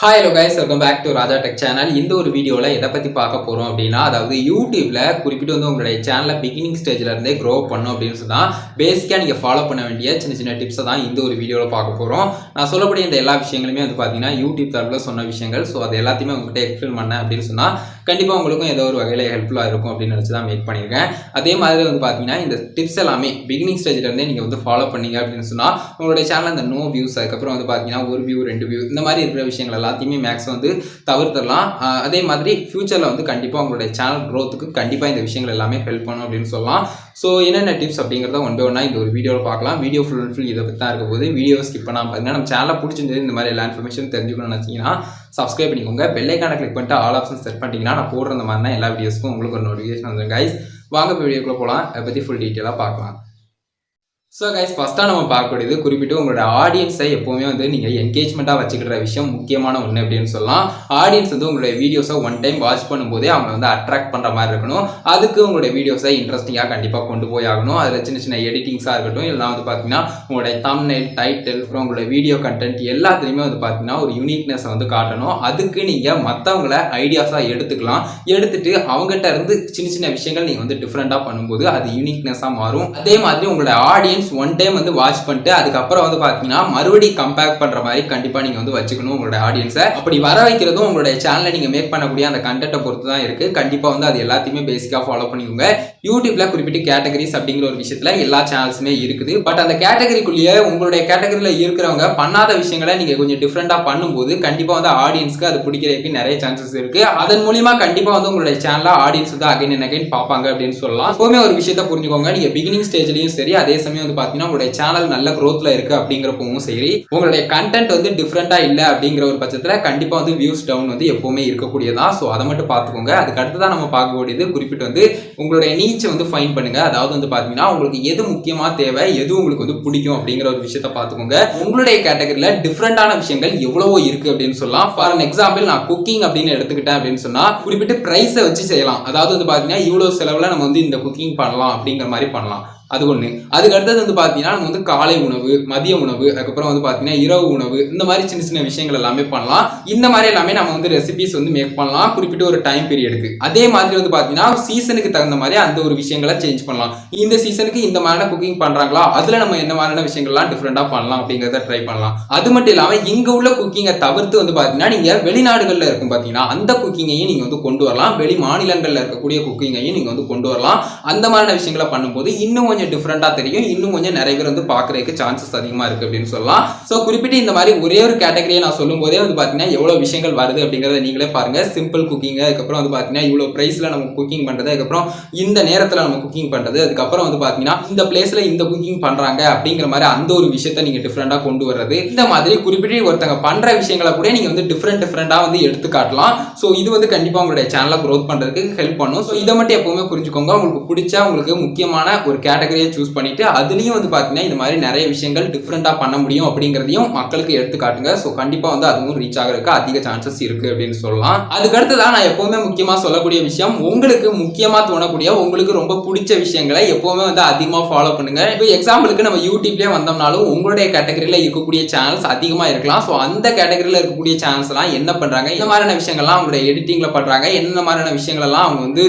Hi hello guys, welcome back to Raja Tech channel. இந்த ஒரு வீடியோல எதை பத்தி பார்க்க போறோம் அப்படின்னா, அதாவது YouTubeல குறிப்பிட்டு வந்து உங்களுடைய சேனலை பிகினிங் ஸ்டேஜ்ல இருந்தே grow பண்ணனும் அப்படினு சொன்னா பேசிக்கா நீங்க ஃபாலோ பண்ண வேண்டிய சின்ன சின்ன டிப்ஸ் தான் இந்த ஒரு வீடியோல பார்க்க போறோம். நான் சொல்லக்கூடிய இந்த எல்லா விஷயங்களுமே வந்து பாத்தீங்கன்னா YouTube தரப்புல சொன்ன விஷயங்கள். சோ அது எல்லாத்தையுமே உங்ககிட்ட எக்ஸ்பிளைன் பண்ணேன் அப்படினு சொன்னா கண்டிப்பா உங்களுக்கும் ஏதோ ஒரு வகையில ஹெல்ப்ஃபுல்லா இருக்கும் அப்படின்னு நினைச்சு தான் மேக் பண்ணிருக்கேன். அதே மாதிரி வந்து பாத்தீங்கன்னா இந்த டிப்ஸ் எல்லாமே பிகினிங் ஸ்டேஜ்ல இருந்தே நீங்க வந்து ஃபாலோ பண்ணீங்க அப்படின்னு சொன்னா உங்களுடைய சேனல்ல அந்த நோ வியூஸ் அதுக்கு அப்புறம் வந்து பாத்தீங்கன்னா ஒரு வியூ ரெண்டு வியூ இந்த மாதிரி இருக்கிற விஷயங்கள் எல்லாத்தையுமே மேக்ஸ் வந்து தவிர்த்தரலாம். அதே மாதிரி ஃபியூச்சர்ல வந்து கண்டிப்பா உங்களுடைய சேனல் growthக்கு கண்டிப்பா இந்த விஷயங்கள் எல்லாமே ஹெல்ப் பண்ணும் அப்படின்னு சொல்லலாம். ஸோ என்னென்ன டிப்ஸ் அப்படிங்கிறத ஒன் பை ஒன்னா இந்த ஒரு வீடியோவில் பார்க்கலாம். வீடியோ ஃபுல் அண்ட் ஃபுல் இதை பற்றி தான் இருக்க போது வீடியோ ஸ்கிப் பண்ணாமல் பார்த்தீங்கன்னா நம்ம சேனலை பிடிச்சிருந்தது இந்த மாதிரி எல்லா இன்ஃபர்மேஷன் தெரிஞ்சுக்கணும்னு நினச்சிங்கன்னா சப்ஸ்கிரைப் பண்ணிக்கோங்க. பெல் ஐக்கானை கிளிக் பண்ணிட்டு ஆல் ஆப்ஷன் செட் பண்ணிட்டீங்கன்னா நான் போடுற இந்த மாதிரி எல்லா வீடியோஸ்க்கும் உங்களுக்கு ஒரு நோட்டிஃபிகேஷன் வந்துடும். கைஸ் வாங்க வீடியோக்குள்ளே போகலாம். அதை பற்றி ஃபுல் டீட்டெயிலாக பார்க்கலாம். ஸோ கைஸ் ஃபஸ்ட்டாக நம்ம பார்க்கக்கூடியது குறிப்பிட்டு உங்களோட ஆடியன்ஸை எப்போவுமே வந்து நீங்கள் என்கேஜ்மெண்ட்டாக வச்சுக்கிற விஷயம் முக்கியமான ஒன்று அப்படின்னு சொல்லலாம். ஆடியன்ஸ் வந்து உங்களுடைய வீடியோஸை ஒன் டைம் வாட்ச் பண்ணும்போதே அவங்க வந்து அட்ராக்ட் பண்ணுற மாதிரி இருக்கணும். அதுக்கு உங்களுடைய வீடியோஸை இன்ட்ரெஸ்டிங்காக கண்டிப்பாக கொண்டு போய் ஆகணும். அதில் சின்ன சின்ன எடிட்டிங்ஸாக இருக்கட்டும், இல்லைனா வந்து பார்த்தீங்கன்னா உங்களுடைய தம்ப்நெயில், டைட்டில், அப்புறம் உங்களுடைய வீடியோ கண்டென்ட் எல்லாத்துலேயுமே வந்து பார்த்தீங்கன்னா ஒரு யூனிக்னஸை வந்து காட்டணும். அதுக்கு நீங்கள் மற்றவங்கள ஐடியாஸாக எடுத்துக்கலாம். எடுத்துட்டு அவங்ககிட்ட இருந்து சின்ன சின்ன விஷயங்கள் நீங்கள் வந்து டிஃப்ரெண்ட்டாக பண்ணும்போது அது யூனிக்னஸாக மாறும். அதே மாதிரி உங்களோட ஆடியன்ஸ் ஒன் டைம் வந்து வாட்ச் பண்ணிட்டு அதுக்கப்புறம் வந்து பாத்தீங்கன்னா மறுபடியும் கம்பேர் பண்ற மாதிரி கண்டிப்பா நீங்க வந்து வச்சுக்கணும் உங்களோட ஆடியன்ஸை. அப்படி வர வைக்கிறதும் உங்களுடைய சேனலை நீங்க மேக் பண்ணக்கூடிய அந்த கண்டென்ட்டை பொறுத்து தான் இருக்கு. கண்டிப்பா வந்து அது எல்லாத்தையுமே பேசிக்கா ஃபாலோ பண்ணிக்கோங்க. யூடியூப்ல குறிப்பிட்டு கேட்டகரிஸ் அப்படிங்கிற ஒரு விஷயத்துல எல்லா சேனல்ஸுமே இருக்குது. பட் அந்த கேட்டகரிக்குள்ளேயே உங்களுடைய கேட்டகரியில இருக்கிறவங்க பண்ணாத விஷயங்களை நீங்க கொஞ்சம் டிஃப்ரெண்டா பண்ணும்போது கண்டிப்பா வந்து ஆடியன்ஸ்க்கு அது பிடிக்கிறதுக்கு நிறைய சான்சஸ் இருக்கு. அதன் மூலியமா கண்டிப்பா வந்து உங்களுடைய சேனல ஆடியன்ஸ் வந்து அகைன் அண்ட் அகைன் பார்ப்பாங்க அப்படின்னு சொல்லலாம். எப்பவுமே ஒரு விஷயத்தை புரிஞ்சுக்கோங்க. நீங்க பிகினிங் ஸ்டேஜ்லயும் சரி, அதே சமயம் பாத்தீங்கன்னா உங்களுடைய சேனல் நல்ல growthல இருக்கு அப்படிங்கிறப்பவும் சரி, உங்களுடைய கண்டென்ட் வந்து டிஃப்ரெண்டா இல்ல அப்படிங்கிற ஒரு பட்சத்துல கண்டிப்பா வந்து வியூஸ் டவுன் வந்து எப்பவுமே இருக்கக்கூடியதா. சோ அதை மட்டும் பாத்துக்கோங்க. அதுக்கு அடுத்ததான் நம்ம பார்க்கக்கூடியது குறிப்பிட்டு வந்து உங்களுடைய நீச்சை வந்து ஃபைன் பண்ணுங்க. அதாவது வந்து பாத்தீங்கன்னா உங்களுக்கு எது முக்கியமா தேவை, எது உங்களுக்கு வந்து பிடிக்கும் அப்படிங்கிற ஒரு விஷயத்த பாத்துக்கோங்க. உங்களுடைய கேட்டகரியில டிஃப்ரெண்டான விஷயங்கள் எவ்வளவோ இருக்கு அப்படின்னு சொல்லலாம். ஃபார் அன் எக்ஸாம்பிள் நான் குக்கிங் அப்படின்னு எடுத்துக்கிட்டேன் அப்படின்னு சொன்னா குறிப்பிட்டு பிரைஸை வச்சு செய்யலாம். அதாவது வந்து பாத்தீங்கன்னா இவ்வளவு செலவுல நம்ம வந்து இந்த குக்கிங் பண்ணலாம் அப்படிங்கிற மாதிரி பண்ணலாம். அது ஒண்ணு. அதுக்கு அடுத்தது வந்து பாத்தீங்கன்னா நம்ம வந்து காலை உணவு, மதிய உணவு, அதுக்கப்புறம் வந்து பாத்தீங்கன்னா இரவு உணவு, இந்த மாதிரி சின்ன சின்ன விஷயங்கள் எல்லாமே பண்ணலாம். இந்த மாதிரி எல்லாமே நம்ம வந்து ரெசிபிஸ் வந்து மேக் பண்ணலாம் குறிப்பிட்ட ஒரு டைம் பீரியடுக்கு. அதே மாதிரி வந்து பாத்தீங்கன்னா சீசனுக்கு தகுந்த மாதிரி அந்த ஒரு விஷயங்களை சேஞ்ச் பண்ணலாம். இந்த சீசனுக்கு இந்த மாதிரியான குக்கிங் பண்றாங்களா, அதுல நம்ம என்ன மாதிரியான விஷயங்கள்லாம் டிஃப்ரெண்டா பண்ணலாம் அப்படிங்கறத ட்ரை பண்ணலாம். அது மட்டும் இல்லாம இங்க உள்ள குக்கிங்கை தவிர்த்து வந்து பாத்தீங்கன்னா நீங்க வெளிநாடுகள்ல இருக்கும் பாத்தீங்கன்னா அந்த குக்கிங்கையும் நீங்க வந்து கொண்டு வரலாம். வெளி மாநிலங்கள்ல இருக்கக்கூடிய குக்கிங்கையும் நீங்க வந்து கொண்டு வரலாம். அந்த மாதிரியான விஷயங்களை பண்ணும்போது இன்னும் கொஞ்சம் டிஃபரெண்டா தெரியும். இன்னும் கொஞ்சம் நிறைய பேர் வந்து பார்க்கறதுக்கு சான்சஸ் அதிகமா இருக்கு அப்படின்னு சொல்லலாம். சோ குறிப்பிட்டு இந்த மாதிரி ஒரே ஒரு கேட்டகரியை நான் சொல்லும் போதே வந்து பாத்தீங்கன்னா எவ்வளவு விஷயங்கள் வருது அப்படிங்கறத நீங்களே பாருங்க. சிம்பிள் குக்கிங், அதுக்கப்புறம் வந்து பாத்தீங்கன்னா இவ்வளவு பிரைஸ்ல நம்ம குக்கிங் பண்றது, அதுக்கப்புறம் இந்த நேரத்துல நம்ம குக்கிங் பண்றது, அதுக்கப்புறம் வந்து பாத்தீங்கன்னா இந்த பிளேஸ்ல இந்த குக்கிங் பண்றாங்க அப்படிங்கிற மாதிரி அந்த ஒரு விஷயத்தை நீங்க டிஃபரெண்டா கொண்டு வர்றது, இந்த மாதிரி குறிப்பிட்டு ஒருத்தங்க பண்ற விஷயங்களை கூட நீங்க வந்து டிஃபரெண்டா வந்து எடுத்து காட்டலாம். சோ இது வந்து கண்டிப்பா உங்களுடைய சேனலை growth பண்றதுக்கு ஹெல்ப் பண்ணும். சோ இதை மட்டும் எப்பவுமே புரிஞ்சுக்கோங்க. உங்களுக்கு பிடிச்ச உங்களுக்கு முக்கியமான ஒரு கேட்டகரியை சூஸ் பண்ணிட்டு அதுலயும் வந்து பாத்தீங்கன்னா இந்த மாதிரி நிறைய விஷயங்கள் டிஃபரெண்டா பண்ண முடியும் அப்படிங்கறதையும் மக்களுக்கு எடுத்து காட்டுங்க. சோ கண்டிப்பா வந்து அதுவும் ரீச் ஆகிறதுக்கு அதிக சான்சஸ் இருக்கு அப்படின்னு சொல்லலாம். அதுக்கு அடுத்ததான் நான் எப்பவுமே முக்கியமா சொல்லக்கூடிய விஷயம், உங்களுக்கு முக்கியமா தோணக்கூடிய உங்களுக்கு ரொம்ப பிடிச்ச விஷயங்களை எப்பவுமே வந்து அதிகமா ஃபாலோ பண்ணுங்க. இப்போ எக்ஸாம்பிளுக்கு நம்ம யூடியூப்லயே வந்தோம்னாலும் உங்களுடைய கேட்டகரியில இருக்கக்கூடிய சேனல்ஸ் அதிகமா இருக்கலாம். சோ அந்த கேட்டகரியில இருக்கக்கூடிய சேனல்ஸ் எல்லாம் என்ன பண்றாங்க, இந்த மாதிரியான விஷயங்கள்லாம் அவங்களுடைய எடிட்டிங்ல பண்றாங்க, என்ன மாதிரியான விஷயங்கள் எல்லாம் அவங்க வந்து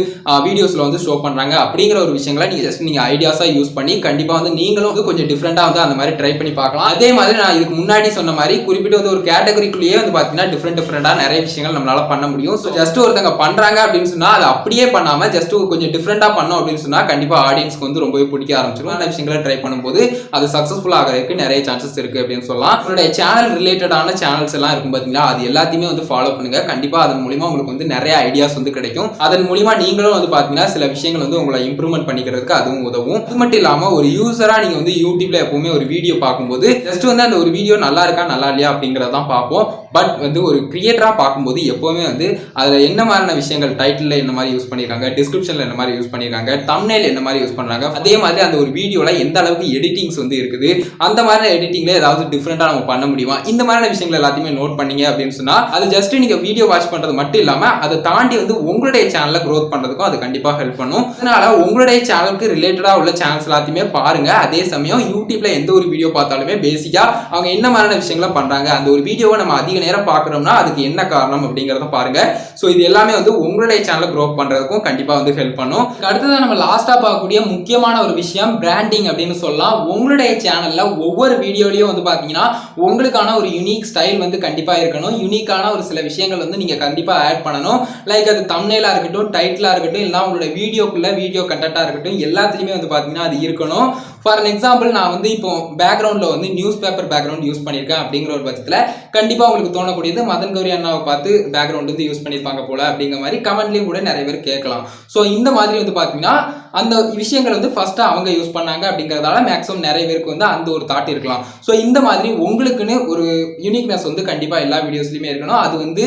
வீடியோஸ்ல வந்து ஷோ பண்றாங்க அப்படிங்கிற ஒரு விஷயங்களை நீங்க ஜஸ்ட் நீங்க ஐடியாஸா யூஸ் பண்ணி கண்டிப்பா வந்து நீங்களும் வந்து கொஞ்சம் டிஃபரெண்டா வந்து அந்த மாதிரி ட்ரை பண்ணி பார்க்கலாம். அதே மாதிரி நான் இதுக்கு முன்னாடி சொன்ன மாதிரி குறிப்பிட்டு வந்து ஒரு கேட்டகரிக்குள்ளேயே வந்து பாத்தீங்கன்னா டிஃபரெண்டா நிறைய விஷயங்கள் நம்மளால பண்ண முடியும். சோ ஜஸ்ட் ஒருத்தங்க பண்றாங்க அப்படின்னு சொன்னா அது அப்படியே பண்ணாம ஜஸ்ட் கொஞ்சம் டிஃபரெண்டா பண்ணோம் அப்படின்னு சொன்னா கண்டிப்பா ஆடியன்ஸ்க்கு வந்து ரொம்பவே பிடிக்க ஆரம்பிச்சிடும். அந்த விஷயங்களை ட்ரை பண்ணும்போது அது சக்சஸ்ஃபுல் ஆகிறதுக்கு நிறைய சான்சஸ் இருக்கு அப்படின்னு சொல்லலாம். உங்களுடைய சேனல் ரிலேட்டடான சேனல்ஸ் எல்லாம் இருக்கும் பாத்தீங்களா, அது எல்லாத்தையுமே வந்து ஃபாலோ பண்ணுங்க. கண்டிப்பா அதன் மூலமா உங்களுக்கு வந்து நிறைய ஐடியாஸ் வந்து கிடைக்கும். அதன் மூலமா நீங்களும் வந்து பாத்தீங்கன்னா சில விஷயங்கள் வந்து உங்களை இம்ப்ரூவ்மெண்ட் பண்ணிக்கிறதுக்கு அதுவும் உதவும். அது மட்டும் இல்லாம ஒரு யூசரா நீங்க வந்து யூடியூப்ல எப்பவுமே ஒரு வீடியோ பார்க்கும்போது ஜஸ்ட் வந்து அந்த ஒரு வீடியோ நல்லா இருக்கா நல்லா இல்லையா அப்படிங்கறதான் பார்ப்போம். பட் வந்து ஒரு கிரியேட்டரா பார்க்கும்போது எப்பவுமே வந்து அதுல என்ன மாதிரியான விஷயங்கள், டைட்டில் என்ன மாதிரி யூஸ் பண்ணிருக்காங்க, டிஸ்கிரிப்ஷன்ல என்ன மாதிரி யூஸ் பண்ணிருக்காங்க, தம்ப்நெயில் என்ன மாதிரி யூஸ் பண்றாங்க, அதே மாதிரி அந்த ஒரு வீடியோல எந்த அளவுக்கு எடிட்டிங்ஸ் வந்து இருக்குது, அந்த மாதிரி எடிட்டிங்ல ஏதாவது டிஃபரெண்டா நம்ம பண்ண முடியுமா, இந்த மாதிரியான விஷயங்கள் எல்லாத்தையுமே நோட் பண்ணீங்க அப்படின்னு சொன்னா அது ஜஸ்ட் நீங்க வீடியோ வாட்ச் பண்றது மட்டும் இல்லாம அதை தாண்டி வந்து உங்களுடைய சேனலை growth பண்றதுக்கும் அது கண்டிப்பா ஹெல்ப் பண்ணும். அதனால உங்களுடைய சேனலுக்கு ரிலேட்டடா உள்ள சேனல்ஸ் எல்லாத்தையுமே பாருங்க. அதே சமயம் யூடியூப்ல எந்த ஒரு வீடியோ பார்த்தாலுமே பேசிக்கா அவங்க என்ன மாதிரியான விஷயங்களை பண்றாங்க, அந்த ஒரு வீடியோவை நம்ம அதிக நேரம் பார்க்கறோம்னா அதுக்கு என்ன காரணம் அப்படிங்கறத பாருங்க. சோ இது எல்லாமே வந்து உங்களுடைய சேனலை க்ரோ பண்றதுக்கும் கண்டிப்பா வந்து ஹெல்ப் பண்ணும். அடுத்ததான் நம்ம லாஸ்டா பார்க்கக்கூடிய முக்கியமான ஒரு விஷயம் பிராண்டிங் அப்படின்னு சொல்லலாம். உங்களுடைய சேனல்ல ஒவ்வொரு வீடியோலயும் வந்து பாத்தீங்கன்னா உங்களுக்கான ஒரு யூனிக் ஸ்டைல் வந்து கண்டிப்பா இருக்கணும். யூனிக்கான ஒரு சில விஷயங்கள் வந்து நீங்க கண்டிப்பா ஆட் பண்ணணும். லைக் அது தம்ப்நெயிலா இருக்கட்டும், டைட்டிலா இருக்கட்டும், இல்ல உங்களோட வீடியோக்குள்ள வீடியோ கண்டென்ட்டா இருக்கட்டும், எல்லாத்துலயுமே வந்து பாத்தீங்கன்னா அது இருக்கணும். ஃபார் அன் எக்ஸாம்பிள் நான் வந்து இப்போ பேக்ரவுண்ட்ல வந்து நியூஸ் பேப்பர் பேக்ரவுண்ட் யூஸ் பண்ணியிருக்கேன் அப்படிங்கிற ஒரு பட்சத்துல கண்டிப்பா உங்களுக்கு தோணக்கூடியது மதன் கௌரி அண்ணாவை பார்த்து பேக்ரவுண்ட் வந்து யூஸ் பண்ணியிருப்பாங்க போல அப்படிங்கிற மாதிரி கமெண்ட்லயும் கூட நிறைய பேர் கேட்கலாம். ஸோ இந்த மாதிரி வந்து பாத்தீங்கன்னா அந்த விஷயங்கள் வந்து ஃபர்ஸ்ட் அவங்க யூஸ் பண்ணாங்க அப்படிங்கறதால மேக்ஸிமம் நிறைய பேருக்கு வந்து அந்த ஒரு தாட் இருக்கலாம். ஸோ இந்த மாதிரி உங்களுக்குன்னு ஒரு யூனிக்னஸ் வந்து கண்டிப்பா எல்லா வீடியோஸ்லயுமே இருக்கணும். அது வந்து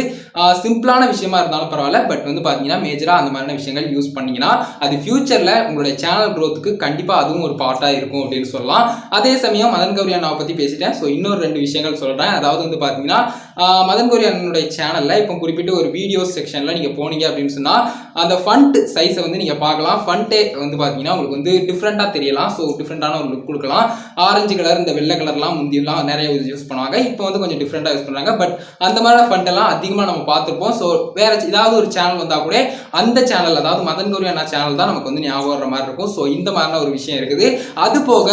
சிம்பிளான விஷயமா இருந்தாலும் பரவாயில்ல, பட் வந்து பாத்தீங்கன்னா மேஜரா அந்த மாதிரியான விஷயங்கள் யூஸ் பண்ணீங்கன்னா அது ஃபியூச்சர்ல உங்களுடைய சேனல் க்ரோத்துக்கு கண்டிப்பா அதுவும் ஒரு பார்ட்டா இருக்கும் அப்படின்னு சொல்லலாம். அதே சமயம் மதன் கௌரி அண்ணாவை பத்தி பேசிட்டேன். ஸோ இன்னொரு 2 விஷயங்கள் சொல்றேன். அதாவது வந்து பாத்தீங்கன்னா மதன் கௌரி அண்ணனுடைய சேனல்ல இப்போ குறிப்பிட்ட ஒரு வீடியோ செக்ஷன்ல நீங்க போனீங்க அப்படின்னு சொன்னா அந்த ஃபண்ட் சைஸை வந்து நீங்க பார்க்கலாம். ஃபண்டே வந்து பாத்தீங்கன்னா உங்களுக்கு வந்து டிஃப்ரெண்டா தெரியலாம். ஸோ டிஃப்ரெண்டான ஒரு லுக் கொடுக்கலாம். ஆரஞ்சு கலர், இந்த வெள்ளை கலர்லாம் முந்தியெல்லாம் நிறைய யூஸ் பண்ணுவாங்க. இப்போ வந்து கொஞ்சம் டிஃப்ரெண்டா யூஸ் பண்றாங்க. பட் அந்த மாதிரி ஃபண்ட் எல்லாம் அதிகமா நம்ம பார்த்துருப்போம். ஸோ வேற ஏதாவது ஒரு சேனல் வந்தா கூட அந்த சேனல், அதாவது மதன் கௌரி அண்ணா சேனல் தான் நமக்கு வந்து ஞாபகம் வர மாதிரி இருக்கும். ஸோ இந்த மாதிரியான ஒரு விஷயம் இருக்குது. அது போக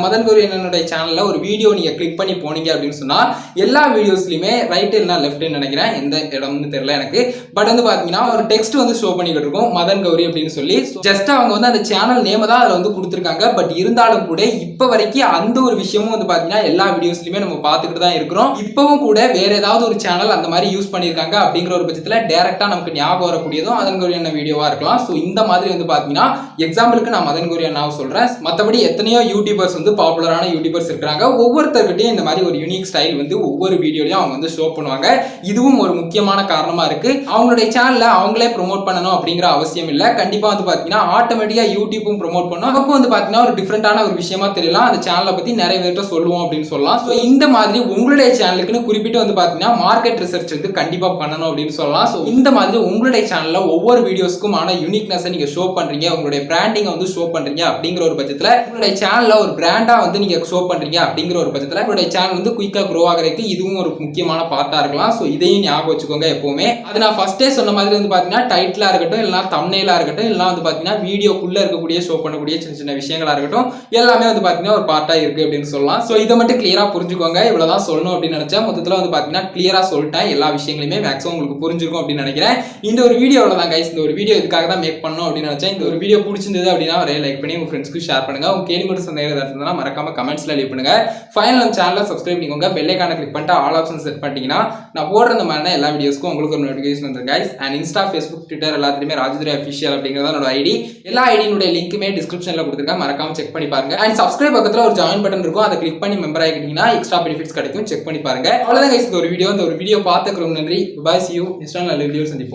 மதன் கௌரி அண்ணனுடைய சேனல்ல ஒரு வீடியோ நீங்க கிளிக் பண்ணி போனீங்க அப்படின்னு சொன்னா எல்லா வீடியோஸ்லயுமே ரைட் இல்லைனா லெஃப்ட் நினைக்கிறேன், எந்த இடம்னு தெரியல எனக்கு, பட் வந்து பாத்தீங்கன்னா ஒரு டெக்ஸ்ட் வந்து ஷோ பண்ணிக்கிட்டு இருக்கும் மதன் கௌரி அப்படின்னு சொல்லி. ஜஸ்ட் அவங்க வந்து அந்த சேனல் நேம் தான் அதுல வந்து கொடுத்துருக்காங்க. பட் இருந்தாலும் கூட இப்ப வரைக்கும் அந்த ஒரு விஷயமும் வந்து பாத்தீங்கன்னா எல்லா வீடியோஸ்லயுமே நம்ம பார்த்துக்கிட்டு தான் இருக்கிறோம். இப்பவும் கூட வேற ஏதாவது ஒரு சேனல் அந்த மாதிரி யூஸ் பண்ணிருக்காங்க அப்படிங்கிற ஒரு பட்சத்துல டைரக்டா நமக்கு ஞாபகம் வரக்கூடியதும் மதன் கௌரி அண்ணா வீடியோவா இருக்கலாம். ஸோ இந்த மாதிரி வந்து பாத்தீங்கன்னா எக்ஸாம்பிளுக்கு நான் மதன் கௌரி அண்ணாவை சொல்றேன். மற்றபடி எத்தனையோ யூடியூபர்ஸ் வந்து பாப்புலரான யூடியூபர்ஸ் இருக்காங்க. ஒவ்வொருத்தர்கிட்டையும் இந்த மாதிரி ஒரு யூனிக் ஸ்டைல் வந்து ஒவ்வொரு வீடியோலயும் அவங்க வந்து ஷோ பண்ணுவாங்க. இதுவும் ஒரு முக்கியமான காரணமா இருக்கு. அவங்களுடைய சேனல்ல அவங்களே ப்ரோமோட் பண்ணணும் அப்படிங்கிற அவசியம் இல்ல. கண்டிப்பா வந்து பாத்தீங்கன்னா ஆட்டோமேட்டிக்கா யூடியூப்பும் ப்ரோமோட் பண்ணும். அப்போ வந்து பாத்தீங்கன்னா ஒரு டிஃபரெண்டான ஒரு விஷயமா தெரியலாம். அந்த சேனலை பத்தி நிறைய பேர்ட்ட சொல்லுவோம் அப்படின்னு சொல்லலாம். ஸோ இந்த மாதிரி உங்களுடைய சேனலுக்குன்னு குறிப்பிட்டு வந்து பாத்தீங்கன்னா மார்க்கெட் ரிசர்ச் வந்து கண்டிப்பா பண்ணணும் அப்படின்னு சொல்லலாம். ஸோ இந்த மாதிரி உங்களுடைய சேனல்ல ஒவ்வொரு வீடியோஸ்க்கும் ஆன யூனிக்னஸ் நீங்க ஷோ பண்றீங்க, உங்களுடைய பிராண்டிங் வந்து ஷோ பண்றீங்க அப்படிங்கிற ஒரு பட்சத்துல உங்களுடைய சேனல்ல ஒரு பிராண்டா வந்து நீங்க ஷோ பண்றீங்க அப்படிங்கிற ஒரு பட்சத்துல உங்களுடைய சேனல் வந்து குயிக்கா க்ரோ ஆகிறதுக்கு இதுவும் ஒரு முக்கியமான பார்ட்டா இருக்கலாம். ஸோ இதையும் ஞாபகம் வச்சுக்கோங்க எப்பவுமே. அது நான் ஃபர்ஸ்டே சொன்ன மாதிரி வந்து பாத்தீங்கன்னா டைட்டிலா இருக்கட்டும், இல்லைனா தம்ப்நெயிலா இருக்கட்டும், இல்லைனா வந்து பாத்தீங்கன்னா வீடியோக்குள்ள இருக்கக்கூடிய ஷோ பண்ணக்கூடிய சின்ன சின்ன விஷயங்களா இருக்கட்டும், எல்லாமே வந்து பாத்தீங்கன்னா ஒரு பார்ட்டா இருக்கு அப்படின்னு சொல்லலாம். ஸோ இதை மட்டும் கிளியரா புரிஞ்சுக்கோங்க. இவ்வளவுதான் சொல்லணும் அப்படின்னு நினைச்சேன். மொத்தத்துல வந்து பாத்தீங்கன்னா கிளியரா சொல்லிட்டேன். எல்லா விஷயங்களுமே மேக்ஸிமம் உங்களுக்கு புரிஞ்சிருக்கும் அப்படின்னு நினைக்கிறேன். இந்த ஒரு வீடியோல தான் கைஸ், இந்த ஒரு வீடியோ இதுக்காக தான் மேக் பண்ணணும் அப்படின்னு நினைச்சேன். இந்த ஒரு வீடியோ பிடிச்சிருந்தது அப்படின்னா ஒரே லைக் பண்ணி உங்க ஃப்ரெண்ட்ஸ்க்கு ஷேர் பண்ணுங்க. உங்க கேள்வி மட்டும் சந்தேகம் இருந்தா மறக்காம கமெண்ட்ஸ்ல லீவ் பண்ணுங்க. ஃபைனல் நம்ம சேனலை சப்ஸ்கிரைப் பண்ணிக்கோங்க. பெல் ஐகானை கிளிக் பண்ணிட்டு ஆல் ஆப்ஷன் செட் பண்ணிட்டீங்கன்னா நான் போடுற இந்த மாதிரி எல்லா வீடியோஸ்க்கும் உங்களுக்கு ஒரு நோட்டிஃபிகேஷன் வந்துரும் guys. And Insta, Facebook, Twitter எல்லாத்துலயுமே ராஜதுரை அஃபிஷியல் அப்படிங்கிறத என்னோட ஐடி. எல்லா ஐடியினுடைய லிங்க்குமே டிஸ்கிரிப்ஷன்ல கொடுத்துருக்கேன், மறக்காம செக் பண்ணி பாருங்க. அண்ட் சப்ஸ்கிரைப் பக்கத்துல ஒரு ஜாயின் பட்டன் இருக்கும், அதை கிளிக் பண்ணி மெம்பர் ஆகிட்டீங்கன்னா எக்ஸ்ட்ரா பெனிஃபிட்ஸ் கிடைக்கும், செக் பண்ணி பாருங்க. அவ்வளவுதான் கைஸ் இந்த ஒரு வீடியோ. இந்த ஒரு வீடியோ பார்த்துக்கிறோம், நன்றி. பாய், see you. நெக்ஸ்ட் நல்ல வீடியோ சந்திப்போம்.